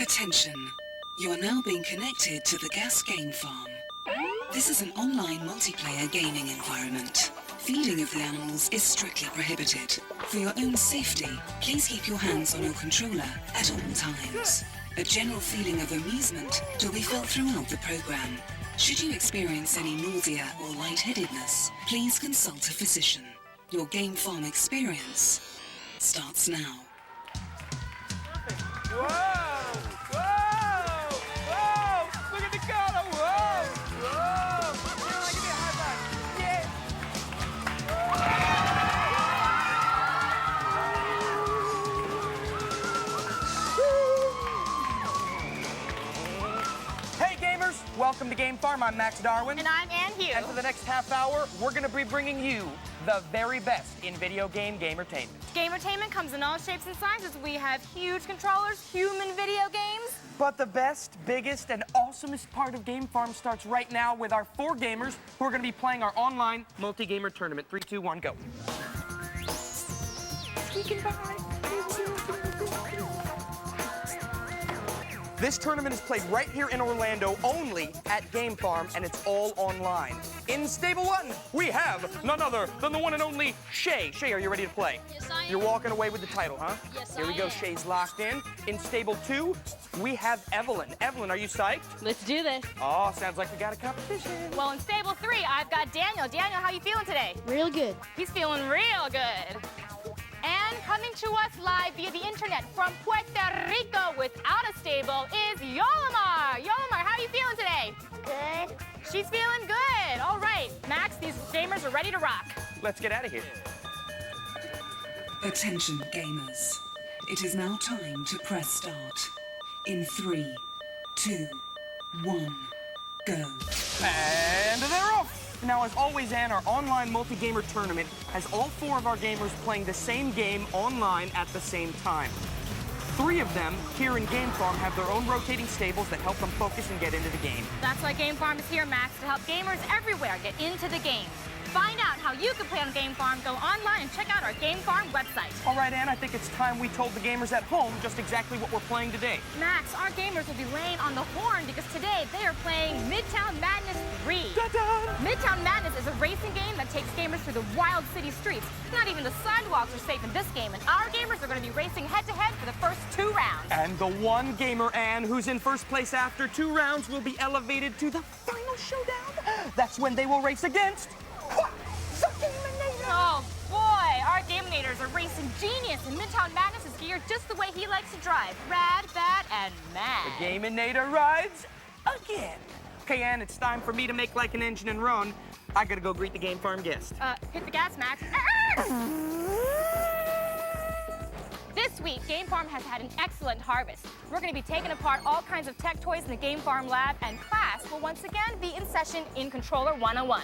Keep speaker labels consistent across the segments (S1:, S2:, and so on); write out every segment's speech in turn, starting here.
S1: Attention. You are now being connected to the gas game farm. This is an online multiplayer gaming environment. Feeding of the animals is strictly prohibited. For your own safety, please keep your hands on your controller at all times. A general feeling of amusement will be felt throughout the program. Should you experience any nausea or lightheadedness, please consult a physician. Your game farm experience starts now.
S2: Whoa! Whoa! Whoa! Look at the color! Whoa! Whoa! Give me a high five. Yeah! Hey gamers! Welcome to Game Farm. I'm Max Darwin.
S3: And I'm Ann Hughes.
S2: And for the next half hour, we're going to be bringing you the very best in video game gamertainment.
S3: Gamertainment comes in all shapes and sizes. We have huge controllers, human video games.
S2: But the best, biggest, and awesomest part of Game Farm starts right now with our 4 gamers who are going to be playing our online multi-gamer tournament. 3, 2, 1, go. This tournament is played right here in Orlando, only at Game Farm, and it's all online. In Stable 1, we have none other than the one and only Shay. Shay, are you ready to play?
S4: Yes, I am.
S2: You're walking away with the title, huh?
S4: Yes,
S2: Here we
S4: I
S2: go,
S4: am.
S2: Shay's locked in. In Stable 2, we have Evelyn. Evelyn, are you psyched?
S4: Let's do this.
S2: Oh, sounds like we got a competition.
S3: Well, in Stable 3, I've got Daniel. Daniel, how you feeling today?
S4: Real good.
S3: He's feeling real good. And coming to us live via the internet from Puerto Rico without a stable is Yolimar. Yolimar, how are you feeling today?
S4: Good.
S3: She's feeling good. All right, Max, these gamers are ready to rock.
S2: Let's get out of here.
S1: Attention, gamers. It is now time to press start. In 3, 2, 1, go.
S2: And they're off. Now, as always, Ann, our online multi-gamer tournament has all 4 of our gamers playing the same game online at the same time. 3 of them here in Game Farm have their own rotating stables that help them focus and get into the game.
S3: That's why Game Farm is here, Max, to help gamers everywhere get into the game. Find out how you can play on Game Farm. Go online and check out our Game Farm website.
S2: All right, Ann, I think it's time we told the gamers at home just exactly what we're playing today.
S3: Max, our gamers will be laying on the horn because today they are playing Midtown Madness 3.
S2: Ta-da!
S3: Midtown Madness is a racing game that takes gamers through the wild city streets. Not even the sidewalks are safe in this game, and our gamers are going to be racing head-to-head for the first 2 rounds.
S2: And the one gamer, Ann, who's in first place after 2 rounds will be elevated to the final showdown. That's when they will race against...
S3: Oh, boy, our Gaminators are racing genius, and Midtown Madness is geared just the way he likes to drive. Rad, bad, and mad.
S2: The Gaminator rides again. Okay, Ann, it's time for me to make like an engine and run. I gotta go greet the Game Farm guest.
S3: Hit the gas, Max. This week, Game Farm has had an excellent harvest. We're going to be taking apart all kinds of tech toys in the Game Farm lab, and class will once again be in session in Controller 101.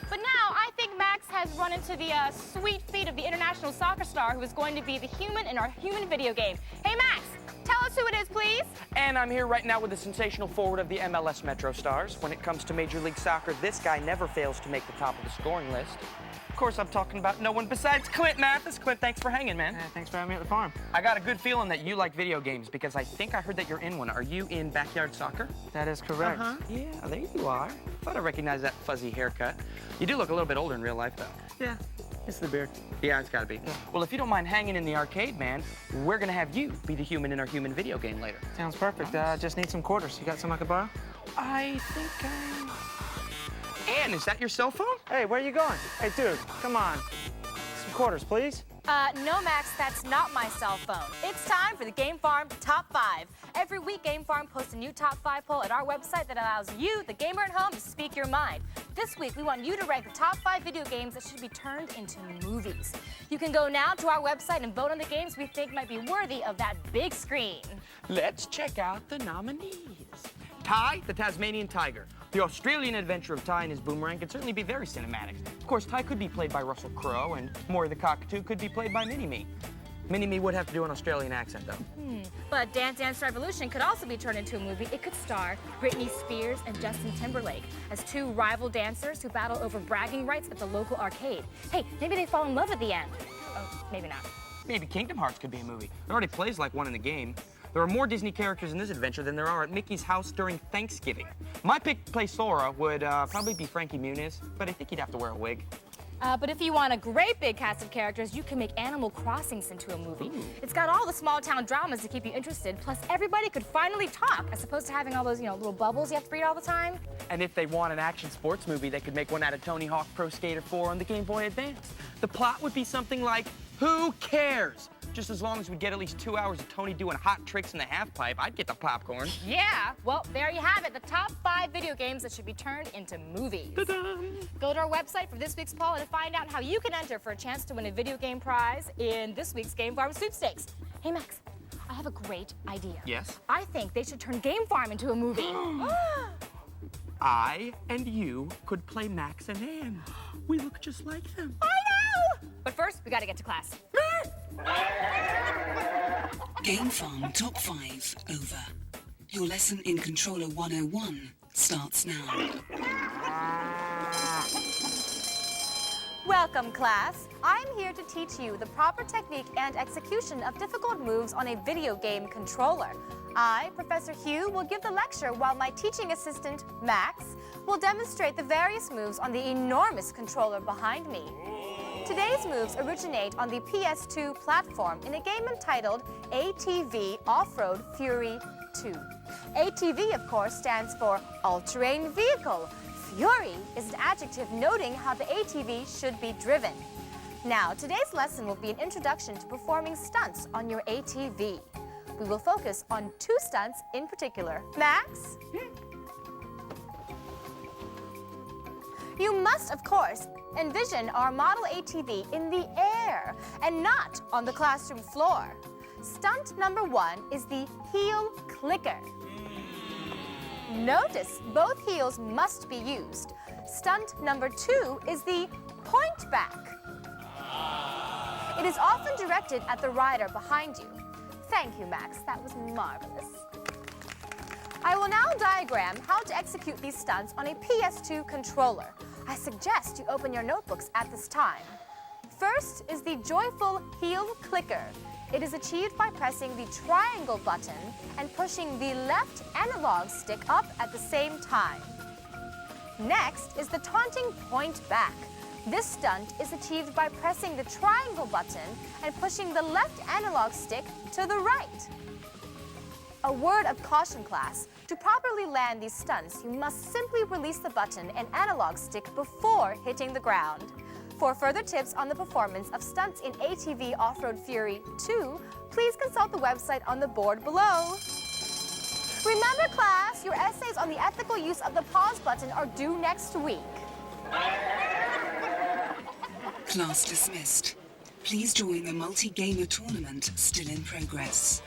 S3: But now, I think Max has run into the sweet feet of the international soccer star who is going to be the human in our human video game. Hey, Max, tell us who it is, please.
S2: And I'm here right now with the sensational forward of the MLS Metro Stars. When it comes to Major League Soccer, this guy never fails to make the top of the scoring list. Of course, I'm talking about no one besides Clint Mathis. Clint, thanks for hanging, man.
S5: Thanks for having me at the farm.
S2: I got a good feeling that you like video games because I think I heard that you're in one. Are you in backyard soccer?
S5: That is correct.
S2: Yeah, there you are. Thought I recognized that fuzzy haircut. You do look a little bit older in real life, though.
S5: Yeah, it's the beard.
S2: Yeah, it's gotta be.
S5: Yeah.
S2: Well, if you don't mind hanging in the arcade, man, we're gonna have you be the human in our human video game later.
S5: Sounds perfect. Just need some quarters. You got some I could borrow?
S2: I think Ann, is that your cell phone?
S5: Hey, where are you going? Hey, dude, come on. Some quarters, please.
S3: No, Max, that's not my cell phone. It's time for the Game Farm Top 5. Every week, Game Farm posts a new Top 5 poll at our website that allows you, the gamer at home, to speak your mind. This week, we want you to rank the top 5 video games that should be turned into movies. You can go now to our website and vote on the games we think might be worthy of that big screen.
S2: Let's check out the nominees. Ty, the Tasmanian Tiger. The Australian adventure of Ty and his boomerang could certainly be very cinematic. Of course, Ty could be played by Russell Crowe, and Maury the Cockatoo could be played by Mini-Me. Mini-Me would have to do an Australian accent, though.
S3: But Dance Dance Revolution could also be turned into a movie. It could star Britney Spears and Justin Timberlake as 2 rival dancers who battle over bragging rights at the local arcade. Hey, maybe they fall in love at the end. Oh, maybe not.
S2: Maybe Kingdom Hearts could be a movie. It already plays like one in the game. There are more Disney characters in this adventure than there are at Mickey's house during Thanksgiving. My pick to play Sora would probably be Frankie Muniz, but I think he'd have to wear a wig.
S3: But if you want a great big cast of characters, you can make Animal Crossings into a movie. It's got all the small town dramas to keep you interested, plus everybody could finally talk, as opposed to having all those, little bubbles you have to read all the time.
S2: And if they want an action sports movie, they could make one out of Tony Hawk Pro Skater 4 on the Game Boy Advance. The plot would be something like, who cares? Just as long as we get at least 2 hours of Tony doing hot tricks in the half pipe, I'd get the popcorn.
S3: Yeah, well, there you have it, the top 5 video games that should be turned into movies.
S2: Ta-da!
S3: Go to our website for this week's poll and find out how you can enter for a chance to win a video game prize in this week's Game Farm Sweepstakes. Hey, Max, I have a great idea.
S2: Yes?
S3: I think they should turn Game Farm into a movie.
S2: I and you could play Max and Ann. We look just like them.
S3: I know! But first, we gotta get to class.
S1: Game Farm Top 5 over. Your lesson in Controller 101 starts now.
S3: Welcome, class. I'm here to teach you the proper technique and execution of difficult moves on a video game controller. I, Professor Hugh, will give the lecture while my teaching assistant, Max, will demonstrate the various moves on the enormous controller behind me. Today's moves originate on the PS2 platform in a game entitled ATV Off-Road Fury 2. ATV, of course, stands for All-Terrain Vehicle. Fury is an adjective noting how the ATV should be driven. Now, today's lesson will be an introduction to performing stunts on your ATV. We will focus on 2 stunts in particular. Max? You must, of course, envision our model ATV in the air and not on the classroom floor. Stunt number 1 is the heel clicker. Notice both heels must be used. Stunt number 2 is the point back. It is often directed at the rider behind you. Thank you, Max. That was marvelous. I will now diagram how to execute these stunts on a PS2 controller. I suggest you open your notebooks at this time. First is the joyful heel clicker. It is achieved by pressing the triangle button and pushing the left analog stick up at the same time. Next is the taunting point back. This stunt is achieved by pressing the triangle button and pushing the left analog stick to the right. A word of caution, class. To properly land these stunts, you must simply release the button and analog stick before hitting the ground. For further tips on the performance of stunts in ATV Off-Road Fury 2, please consult the website on the board below. Remember, class, your essays on the ethical use of the pause button are due next week.
S1: Class dismissed. Please join the multi-gamer tournament still in progress.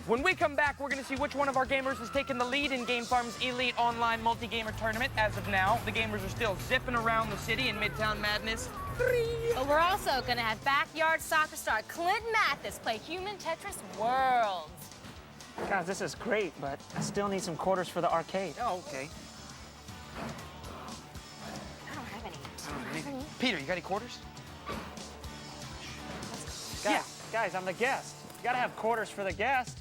S2: When we come back, we're going to see which one of our gamers has taken the lead in Game Farm's Elite Online Multi-Gamer Tournament. As of now, the gamers are still zipping around the city in Midtown Madness 3.
S3: But we're also going to have backyard soccer star Clint Mathis play Human Tetris Worlds.
S5: Guys, this is great, but I still need some quarters for the arcade.
S2: Oh, okay.
S3: I don't have any.
S2: Peter, you got any quarters?
S5: Guys, I'm the guest. You gotta have quarters for the guest.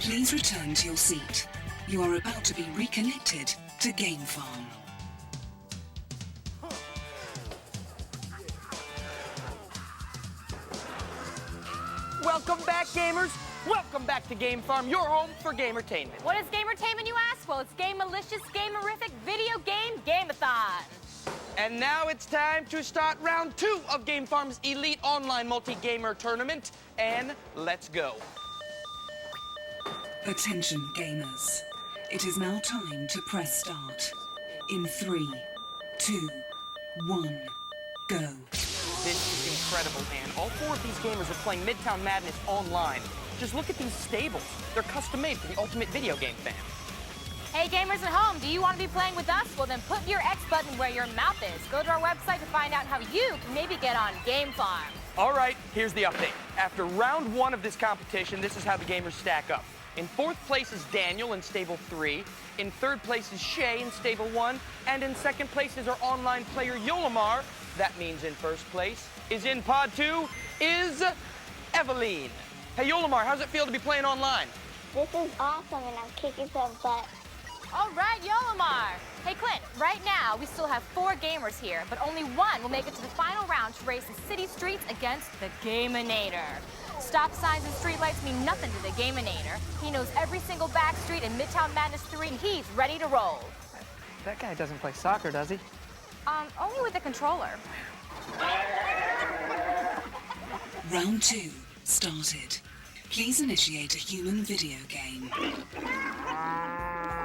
S1: Please return to your seat. You are about to be reconnected to Game Farm.
S2: Welcome back, gamers. Welcome back to Game Farm, your home for gamertainment.
S3: What is gamertainment, you ask? Well, it's game-malicious, gamerific, video game game-a-thon.
S2: And now it's time to start round 2 of Game Farm's Elite Online Multi-Gamer Tournament. And let's go.
S1: Attention, gamers. It is now time to press start. In 3, 2, 1, go.
S2: This is incredible, Ann. All 4 of these gamers are playing Midtown Madness online. Just look at these stables. They're custom-made for the ultimate video game fan.
S3: Hey, gamers at home, do you want to be playing with us? Well, then put your X button where your mouth is. Go to our website to find out how you can maybe get on Game Farm.
S2: All right, here's the update. After round 1 of this competition, this is how the gamers stack up. In 4th place is Daniel in Stable 3. In 3rd place is Shay in Stable 1. And in 2nd place is our online player, Yolimar. That means in 1st place is in Pod 2 is Eveline. Hey, Yolimar, how's it feel to be playing online?
S4: This is awesome, and I'm kicking some butt.
S3: All right, Yolimar. Hey, Clint, right now we still have 4 gamers here, but only 1 will make it to the final round to race the city streets against the Gaminator. Stop signs and streetlights mean nothing to the Gaminator. He knows every single back street in Midtown Madness 3, and he's ready to roll.
S5: That guy doesn't play soccer, does he?
S3: Only with the controller.
S1: Round 2 started. Please initiate a human video game.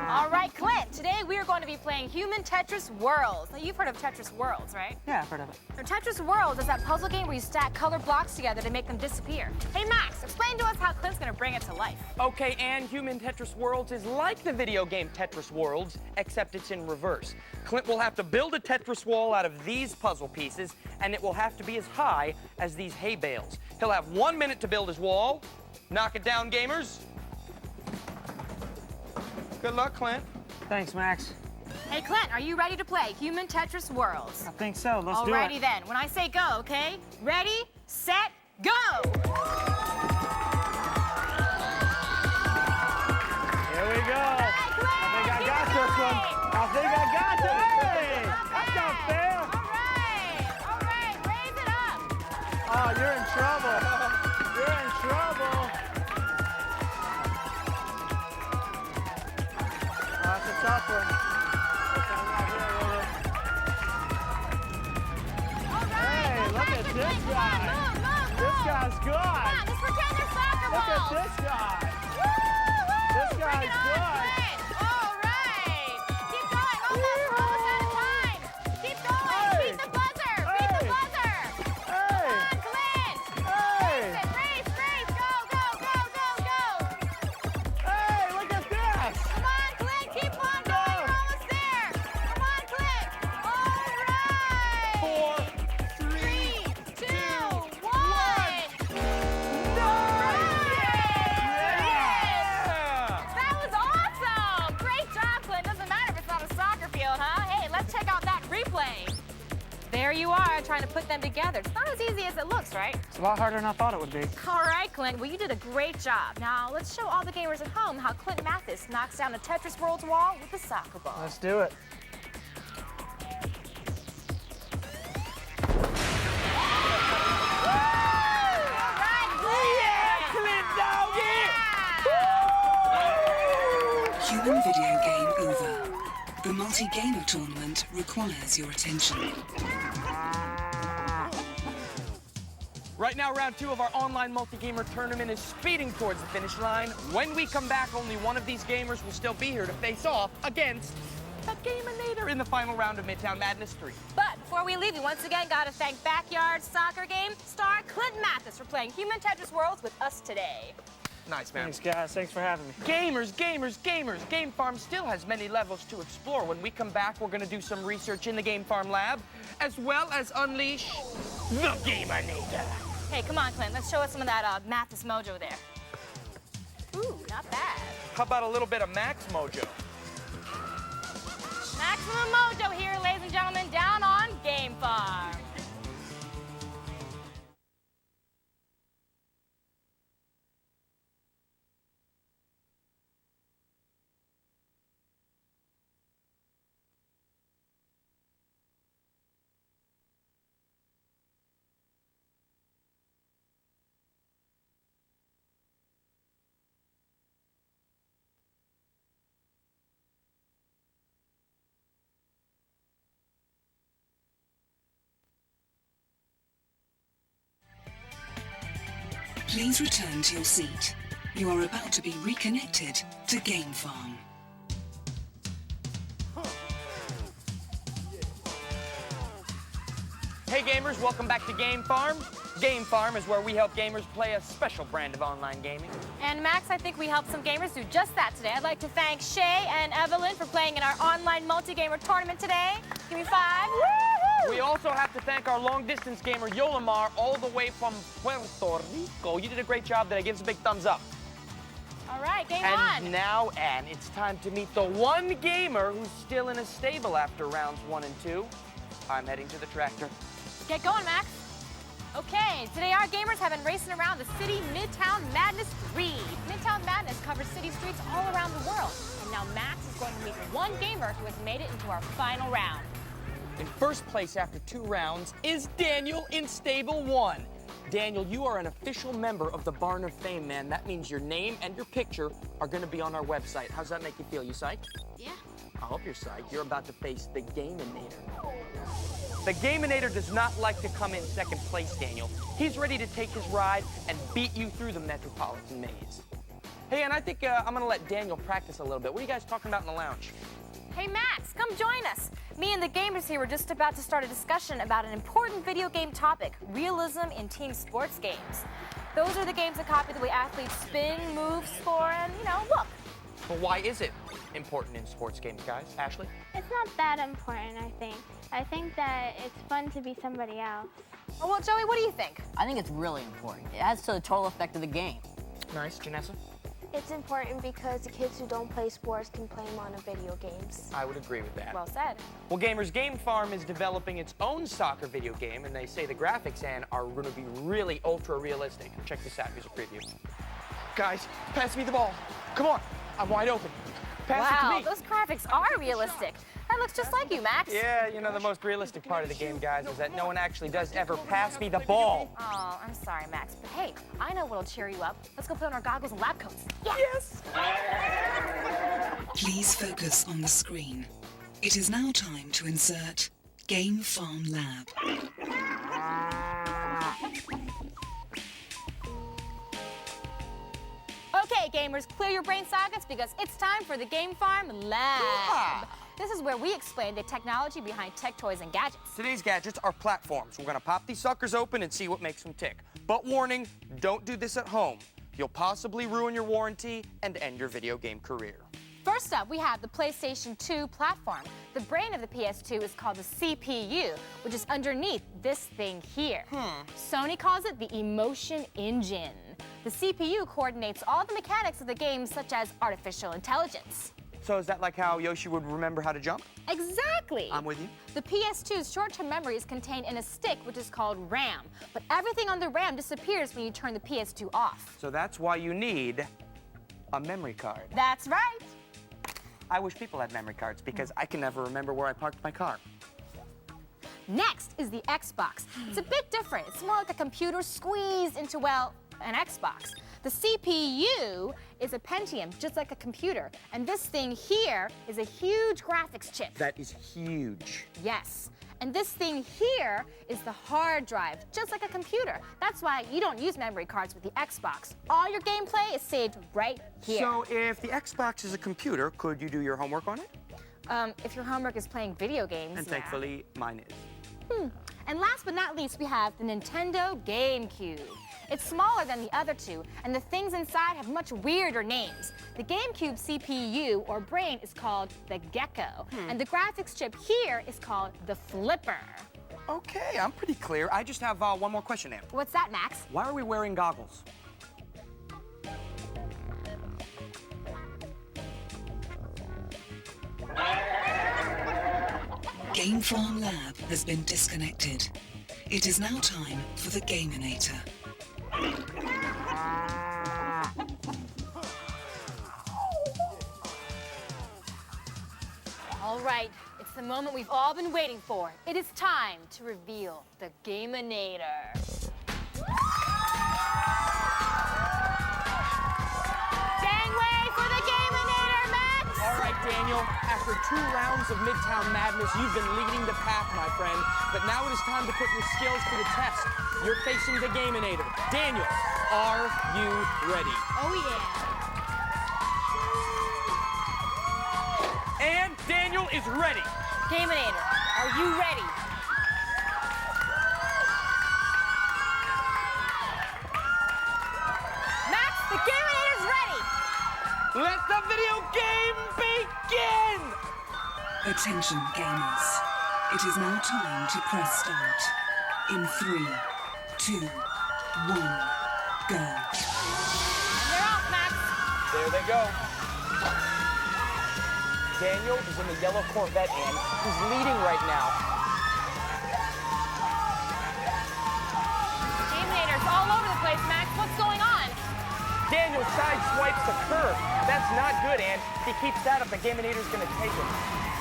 S3: All right, Clint, today we are going to be playing Human Tetris Worlds. Now, you've heard of Tetris Worlds, right?
S5: Yeah, I've heard of it.
S3: So Tetris Worlds is that puzzle game where you stack colored blocks together to make them disappear. Hey, Max, explain to us how Clint's going to bring it to life.
S2: Okay, Ann, Human Tetris Worlds is like the video game Tetris Worlds, except it's in reverse. Clint will have to build a Tetris wall out of these puzzle pieces, and it will have to be as high as these hay bales. He'll have 1 minute to build his wall. Knock it down, gamers. Good luck, Clint.
S5: Thanks, Max.
S3: Hey, Clint, are you ready to play Human Tetris Worlds?
S5: I think so. Let's do it.
S3: Alrighty then. When I say go, okay? Ready, set, go!
S5: Here we go.
S3: All right, Clint,
S5: I think I
S3: keep
S5: got
S3: it
S5: this one.
S3: going.
S5: I think I got this. Hey, that's not fair.
S3: All right, raise it up.
S5: Oh, you're in trouble. You're in trouble. Oh, that's a tough one.
S3: All right,
S5: Hey,
S3: go
S5: look at
S3: faster,
S5: this
S3: Clint.
S5: guy.
S3: Come on, move.
S5: This guy's
S3: Come
S5: good.
S3: on, just pretend they're soccer
S5: Look
S3: balls.
S5: at this guy.
S3: Woo!
S5: This
S3: Bring
S5: guy's
S3: it on,
S5: good.
S3: Clint. All right. Keep going. Almost out of time. Keep going.
S5: Hey.
S3: Beat the buzzer. Beat the
S5: Hey.
S3: buzzer.
S5: Hey.
S3: Come on, Clint.
S5: Hey.
S3: Race, race. Go, go, go, go, go.
S5: Hey, look at this.
S3: Come on, Clint. Keep on going. You're almost there. Come on, Clint. All right.
S2: 4,
S3: 3, 2, 1.
S2: No!
S3: Yeah. That was awesome. Great job, Clint. Doesn't matter if it's not a soccer field, huh? Hey, let's check out that replay. There you are, trying to put them together. It's not as easy as it looks, right?
S5: It's a lot harder than I thought it would be.
S3: All right, Clint. Well, you did a great job. Now, let's show all the gamers at home how Clint Mathis knocks down a Tetris Worlds wall with a soccer ball.
S5: Let's do it.
S1: Human video game over. The multi-gamer tournament requires your attention.
S2: Right now, round 2 of our online multi-gamer tournament is speeding towards the finish line. When we come back, only one of these gamers will still be here to face off against the Gaminator in the final round of Midtown Madness 3.
S3: But before we leave, we once again got to thank Backyard Soccer Game star Clint Mathis for playing Human Tetris Worlds with us today.
S2: Nice, man.
S5: Thanks, guys. Thanks for having me.
S2: Gamers, gamers, gamers. Game Farm still has many levels to explore. When we come back, we're going to do some research in the Game Farm lab, as well as unleash the Gaminator.
S3: Hey, come on, Clint. Let's show us some of that Mathis mojo there. Ooh, not bad.
S2: How about a little bit of Max Mojo?
S3: Maximum mojo here, ladies and gentlemen, down on Game Farm.
S1: Please return to your seat. You are about to be reconnected to Game Farm.
S2: Hey gamers, welcome back to Game Farm. Game Farm is where we help gamers play a special brand of online gaming.
S3: And Max, I think we helped some gamers do just that today. I'd like to thank Shay and Evelyn for playing in our online multi-gamer tournament today. Give me 5. Woo-hoo!
S2: We also have to thank our long-distance gamer, Yolimar, all the way from Puerto Rico. You did a great job today. Give us a big thumbs up.
S3: All right, game
S2: And
S3: on.
S2: now, Ann, it's time to meet the one gamer who's still in a stable after rounds 1 and 2. I'm heading to the tractor.
S3: Get going, Max. Okay, today our gamers have been racing around the City Midtown Madness 3. Midtown Madness covers city streets all around the world. And now Max is going to meet one gamer who has made it into our final round.
S2: In first place after 2 rounds is Daniel in Stable 1. Daniel, you are an official member of the Barn of Fame, man. That means your name and your picture are going to be on our website. How's that make you feel? You psyched?
S3: Yeah.
S2: I hope you're psyched. You're about to face the Gaminator. The Gaminator does not like to come in second place, Daniel. He's ready to take his ride and beat you through the Metropolitan Maze. Hey, and I think I'm going to let Daniel practice a little bit. What are you guys talking about in the lounge?
S3: Hey, Max, come join us. Me and the gamers here were just about to start a discussion about an important video game topic, realism in team sports games. Those are the games that copy the way athletes spin, move, score, and, look.
S2: Well, why is it important in sports games, guys? Ashley?
S4: It's not that important, I think. I think that it's fun to be somebody else.
S3: Oh, well, Joey, what do you think?
S6: I think it's really important. It adds to the total effect of the game.
S2: Nice. Janessa?
S7: It's important because the kids who don't play sports can play them on the video games.
S2: I would agree with that.
S3: Well said.
S2: Well, gamers, Game Farm is developing its own soccer video game, and they say the graphics, Ann, are going to be really ultra-realistic. Check this out. Here's a preview. Guys, pass me the ball. Come on. I'm wide open. Pass it to
S3: Wow,
S2: me.
S3: those graphics are realistic. That looks just like you, Max.
S2: Yeah, the most realistic part of the game, guys, is that no one actually does ever pass me the ball.
S3: Oh, I'm sorry, Max, but hey, I know what'll cheer you up. Let's go put on our goggles and lab coats. Yeah.
S2: Yes.
S1: Please focus on the screen. It is now time to insert Game Farm Lab.
S3: Okay, gamers, clear your brain sockets because it's time for the Game Farm Lab.
S2: Yeah.
S3: This is where we explain the technology behind tech toys and gadgets.
S2: Today's gadgets are platforms. We're going to pop these suckers open and see what makes them tick. But warning, don't do this at home. You'll possibly ruin your warranty and end your video game career.
S3: First up, we have the PlayStation 2 platform. The brain of the PS2 is called the CPU, which is underneath this thing here. Sony calls it the Emotion Engine. The CPU coordinates all the mechanics of the game, such as artificial intelligence.
S2: So is that like how Yoshi would remember how to jump?
S3: Exactly.
S2: I'm with you.
S3: The PS2's short-term memory is contained in a stick, which is called RAM. But everything on the RAM disappears when you turn the PS2 off.
S2: So that's why you need a memory card.
S3: That's right.
S2: I wish people had memory cards because I can never remember where I parked my car.
S3: Next is the Xbox. It's a bit different. It's more like a computer squeezed into, well, an Xbox. The CPU is a Pentium, just like a computer. And this thing here is a huge graphics chip.
S2: That is huge.
S3: Yes. And this thing here is the hard drive, just like a computer. That's why you don't use memory cards with the Xbox. All your gameplay is saved right here.
S2: So if the Xbox is a computer, could you do your homework on it?
S3: If your homework is playing video games,
S2: And
S3: yeah.
S2: thankfully, mine is.
S3: And last but not least, we have the Nintendo GameCube. It's smaller than the other two, and the things inside have much weirder names. The GameCube CPU, or brain, is called the Gecko, and the graphics chip here is called the Flipper.
S2: Okay, I'm pretty clear. I just have one more question, Ann.
S3: What's that, Max?
S2: Why are we wearing goggles?
S1: Game Farm Lab has been disconnected. It is now time for the Gaminator.
S3: All right, it's the moment we've all been waiting for. It is time to reveal the Gaminator. Gangway for the Gaminator, Max!
S2: All right, Daniel, after 2 rounds of Midtown Madness, you've been leading the pack, my friend. But now it is time to put your skills to the test. You're facing the Gaminator. Daniel, are you ready?
S3: Oh, yeah.
S2: And Daniel is ready.
S3: Gaminator, are you ready?
S2: Let the video game begin!
S1: Attention gamers. It is now time to press start. In 3, 2, 1, go.
S3: They're off, Max.
S2: There they go. Daniel is in the yellow Corvette, and he's leading right now.
S3: Gaminators all over the place, Max. What's going on?
S2: Daniel sideswipes the curve. That's not good, and if he keeps that up, the Gaminator's gonna take him.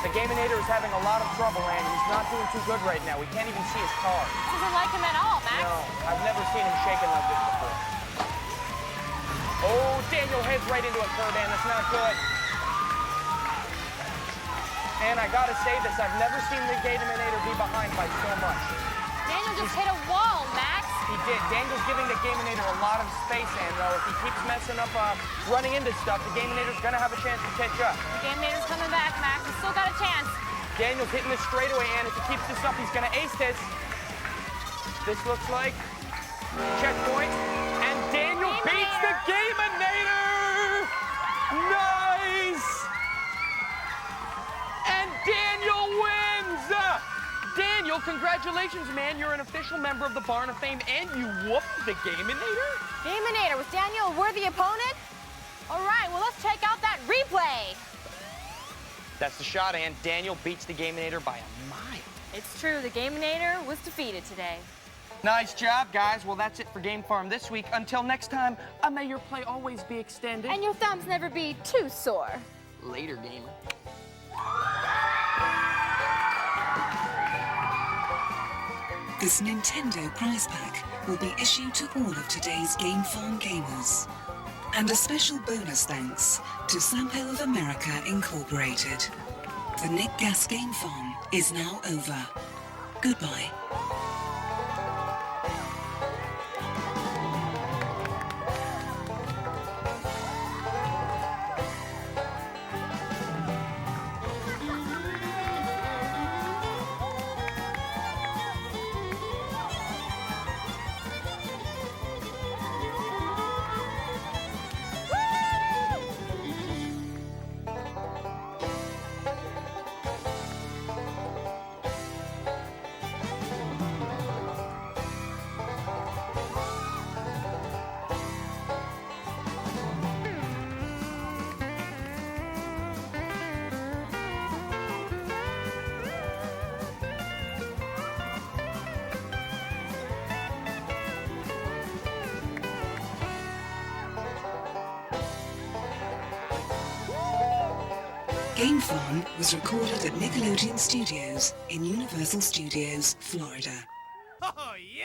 S2: The Gaminator is having a lot of trouble, and he's not doing too good right now. We can't even see his car.
S3: Doesn't like him at all, Max.
S2: No, I've never seen him shaking like this before. Oh, Daniel heads right into a curb, and that's not good. And I gotta say this, I've never seen the Gaminator be behind by so much.
S3: Daniel just hit a wall, Max.
S2: He did. Daniel's giving the Gaminator a lot of space, and if he keeps messing up, running into stuff, the Gaminator's gonna have a chance to catch up.
S3: The Gaminator's coming back, Max. He's still got a chance.
S2: Daniel's hitting this straightaway, and if he keeps this up, he's gonna ace this. This looks like checkpoint, and Daniel beats the Gaminator! Nice! And Daniel wins! Daniel, congratulations, man. You're an official member of the Barn of Fame, and you whooped the Gaminator?
S3: Gaminator, was Daniel a worthy opponent? All right, well, let's check out that replay.
S2: That's the shot, and Daniel beats the Gaminator by a mile.
S3: It's true, the Gaminator was defeated today.
S2: Nice job, guys. Well, that's it for Game Farm this week. Until next time, may your play always be extended.
S3: And your thumbs never be too sore.
S2: Later, gamer.
S1: This Nintendo prize pack will be issued to all of today's Game Farm gamers. And a special bonus thanks to Sampo of America Incorporated. The Nick Gas Game Farm is now over. Goodbye. Game Farm was recorded at Nickelodeon Studios in Universal Studios, Florida.
S8: Oh, yeah.